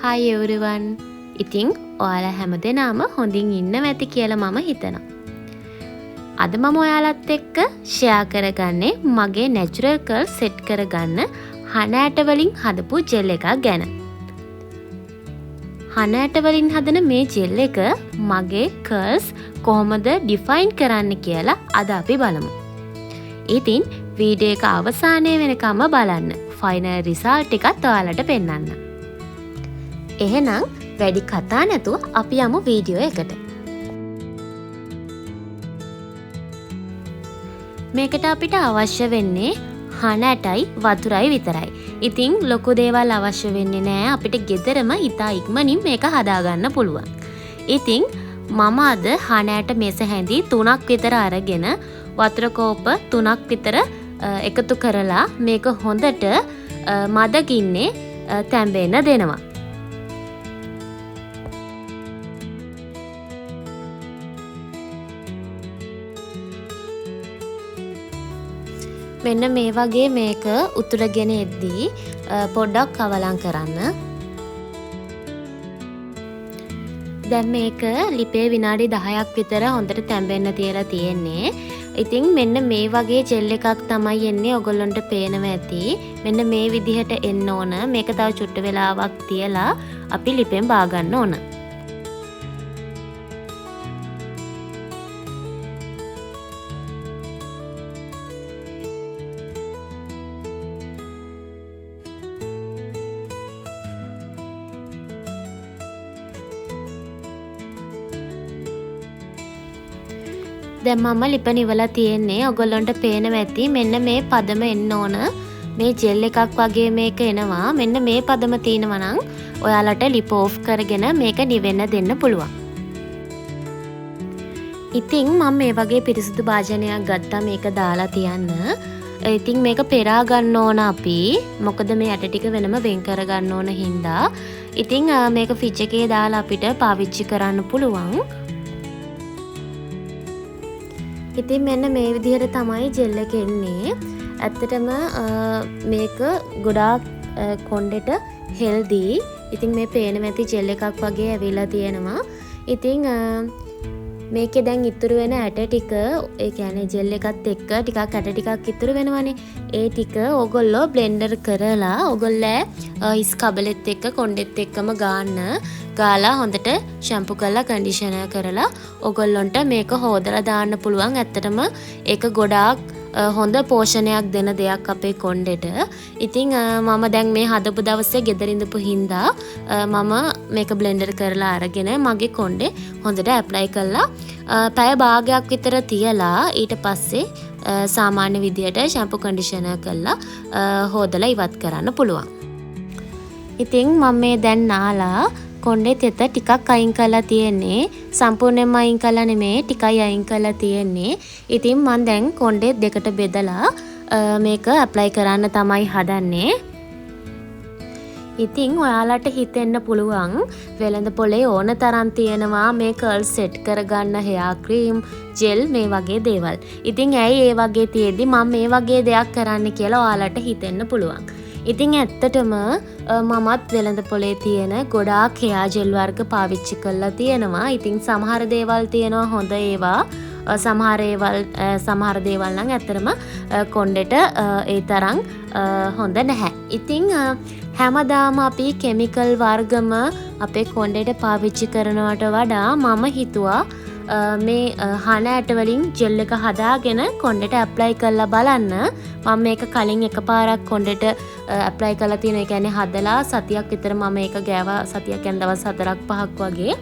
Hi everyone. ඉතින් ඔයාලා හැමදෙනාම හොඳින් ඉන්නව ඇති කියලා මම හිතනවා. අද මම ඔයාලත් එක්ක ෂෙයා කරගන්නේ මගේ natural curls set කරගන්න හන ඇට වලින් හදපු ජෙල් එකක් ගැන. හන ඇට වලින් හදන මේ ජෙල් එක මගේ curls කොහොමද define කරන්න කියලා අද අපි බලමු. ඉතින් වීඩියෝ එක අවසානයේ වෙනකම්ම බලන්න. final result එකත් ඔයාලට පෙන්නන්න. එහෙනම් වැඩි කතා නැතුව අපි යමු වීඩියෝ එකට. මේකට අපිට අවශ්‍ය වෙන්නේ හන ඇටයි වතුරයි විතරයි. ඉතින් ලොකු දේවල් අවශ්‍ය වෙන්නේ නැහැ. අපිට ගෙදරම ඉතා ඉක්මනින් මේක හදාගන්න පුළුවන්. ඉතින් මම අද හන ඇට මෙස හැඳි 3ක් විතර අරගෙන වතුර කෝප 3ක් විතර එකතු කරලා මේක හොඳට මද ගින්නේ තැම්බෙන්න දෙනවා. මෙන්න මේ වගේ මේක උතුරගෙන එද්දී පොඩ්ඩක් කවලම් කරන්න. දැන් මේක ලිපේ විනාඩි 10ක් විතර හොඳට තැම්බෙන්න තියලා තියෙන්නේ. ඉතින් මෙන්න මේ වගේ ජෙල් එකක් තමයි එන්නේ. ඔයගොල්ලන්ට පේනවා ඇති. මෙන්න මේ විදිහට එන්න ඕන. මේක තව චුට්ට වෙලාවක් තියලා අපි ලිපෙන් බා ගන්න ඕන. දැන් මම ලිප නිවලා තියෙන්නේ. ඔයගොල්ලන්ට පේනවා ඇති මෙන්න මේ පදම එන්න ඕන. මේ ජෙල් එකක් වගේ මේක එනවා. මෙන්න මේ පදම තියෙනවා නම් ඔයාලට ලිප ඕෆ් කරගෙන මේක නිවෙන්න දෙන්න පුළුවන්. ඉතින් මම මේ වගේ පිරිසිදු භාජනයක් ගත්තා මේක දාලා තියන්න. ඉතින් මේක පෙරා ගන්න ඕන අපි. මොකද මේ ඇට ටික වෙනම වෙන් කර ගන්න ඕන හින්දා. ඉතින් මේක ෆ්‍රිජ් එකේ දාලා අපිට පාවිච්චි කරන්න පුළුවන්. ඉතින් මෙන්න මේ විදිහට තමයි ජෙල් එක එන්නේ. ඇත්තටම මේක ගොඩාක් කොණ්ඩෙට හෙල්දි. ඉතින් මේ පේන මැති ජෙල් එකක් වගේ ඇවිල්ලා තියෙනවා. ඉතින් මේකේ දැන් ඉතුරු වෙන ඇට ටික, ඒ කියන්නේ ජෙල් එකත් එක්ක ටිකක් ඇට ටිකක් ඉතුරු වෙනවනේ. ඒ ටික ඕගොල්ලෝ බ්ලෙන්ඩර් කරලා ඕගොල්ලෝ හිස් කබලෙත් එක්ක කොණ්ඩෙත් එක්කම ගාලා හොඳට ෂැම්පු කරලා කන්ඩිෂනර් කරලා ඕගොල්ලොන්ට මේක හොදලා දාන්න පුළුවන්. ඇත්තටම ඒක ගොඩාක් හොඳ පෝෂණයක් දෙන දෙයක් අපේ කොණ්ඩෙට. ඉතින් මම දැන් මේ හදපු දවසේ ගෙදර ඉඳපු හින්දා මම මේක බ්ලෙන්ඩර් කරලා අරගෙන මගේ කොණ්ඩේ හොඳට ඇප්ලයි කරලා පැය භාගයක් විතර තියලා ඊට පස්සේ සාමාන්‍ය විදියට ෂැම්පු කන්ඩිෂනර් කරලා හොදලා ඉවත් කරන්න පුළුවන්. ඉතින් මම මේ දැන් නාලා කොණ්ඩේ තෙත ටිකක් අයින් කරලා තියෙන්නේ. සම්පූර්ණයෙන්ම අයින් කරලා නෙමෙයි, ටිකයි අයින් කරලා තියෙන්නේ. ඉතින් මම දැන් කොණ්ඩේ දෙකට බෙදලා මේක ඇප්ලයි කරන්න තමයි හදන්නේ. ඉතින් ඔයාලට හිතෙන්න පුළුවන් වෙළඳ පොලේ ඕන තරම් තියෙනවා මේ කර්ල් සෙට් කරගන්න හෙයා ක්‍රීම්, ජෙල් මේ වගේ දේවල්. ඉතින් ඇයි ඒ වගේ තියෙද්දි මම මේ වගේ දෙයක් කරන්න කියලා ඔයාලට හිතෙන්න පුළුවන්. ඉතින් ඇත්තටම මමත් වෙළඳ පොලේ තියෙන ගොඩාක් හෙයා ජෙල් වර්ග පාවිච්චි කරලා තියෙනවා. ඉතින් සමහර දේවල් තියෙනවා හොඳ ඒවා. සමහර දේවල් නම් ඇත්තටම කොණ්ඩෙට ඒ තරම් හොඳ නැහැ. ඉතින් හැමදාම අපි කෙමිකල් වර්ගම අපේ කොණ්ඩෙට පාවිච්චි කරනවට වඩා මම හිතුවා මේ හන ඇට වලින් ජෙල් එක හදාගෙන කොණ්ඩෙට ඇප්ලයි කරලා බලන්න. මම මේක කලින් එකපාරක් කොණ්ඩෙට ඇප්ලයි කරලා තියෙනවා. ඒ කියන්නේ හදලා සතියක් විතර මම මේක ගෑවා. සතියක් කියන්නේ දවස් 4ක් 5ක් වගේ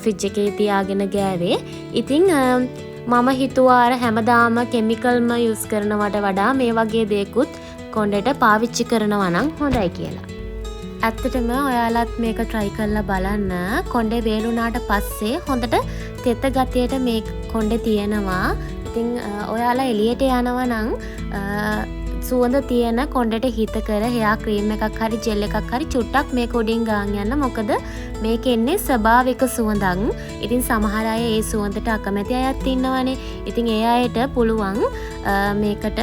ෆ්‍රිජ් එකේ තියාගෙන ගෑවේ. ඉතින් මම හිතුවා අර හැමදාම කෙමිකල්ම යූස් කරනවට වඩා මේ වගේ දේකුත් කොණ්ඩෙට පාවිච්චි කරනවා නම් හොඳයි කියලා. ඇත්තටම ඔයාලත් මේක try කරලා බලන්න. කොණ්ඩේ වේලුණාට පස්සේ හොඳට තෙත ගතියට මේ කොණ්ඩේ තියෙනවා. ඉතින් ඔයාලා එළියට යනවා නම් සුවඳ තියෙන කොණ්ඩෙට හිත කර හෙයා ක්‍රීම් එකක් හරි ජෙල් එකක් හරි චුට්ටක් මේක උඩින් ගාන් යන්න. මොකද මේක එන්නේ ස්වභාවික සුවඳක්. ඉතින් සමහර අය ඒ සුවඳට අකමැති අයත් ඉන්නවනේ. ඉතින් ඒ අයට පුළුවන් මේකට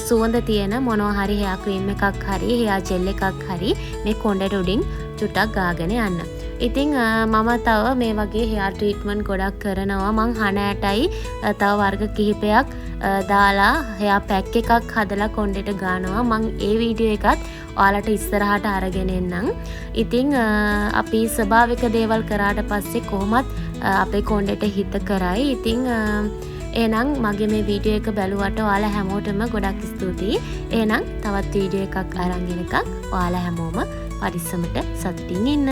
සුවඳ තියෙන මොනවා හරි හෙයා ක්‍රීම් එකක් හරි හෙයා ජෙල් එකක් හරි මේ කොණ්ඩෙට උඩින් චුට්ටක් ගාගෙන යන්න. ඉතින් මම තව මේ වගේ හෙයාර් ට්‍රීට්මන්ට් ගොඩක් කරනවා. මං හනෑටයි තව වර්ග කිහිපයක් දාලා හෙයාර් පැක් එකක් හදලා කොණ්ඩෙට ගානවා. මං ඒ වීඩියෝ එකත් ඔයාලට ඉස්සරහට අරගෙන එන්නම්. ඉතින් අපි ස්වභාවික දේවල් කරාට පස්සේ කොහොමත් අපේ කොණ්ඩෙට හිත කරයි. ඉතින් එහෙනම් මගේ මේ වීඩියෝ එක බැලුවට ඔයාලා හැමෝටම ගොඩක් ස්තුතියි. එහෙනම් තවත් වීඩියෝ එකක් අරන් එනකම් ඔයාලා හැමෝම පරිස්සමට සතුටින් ඉන්න.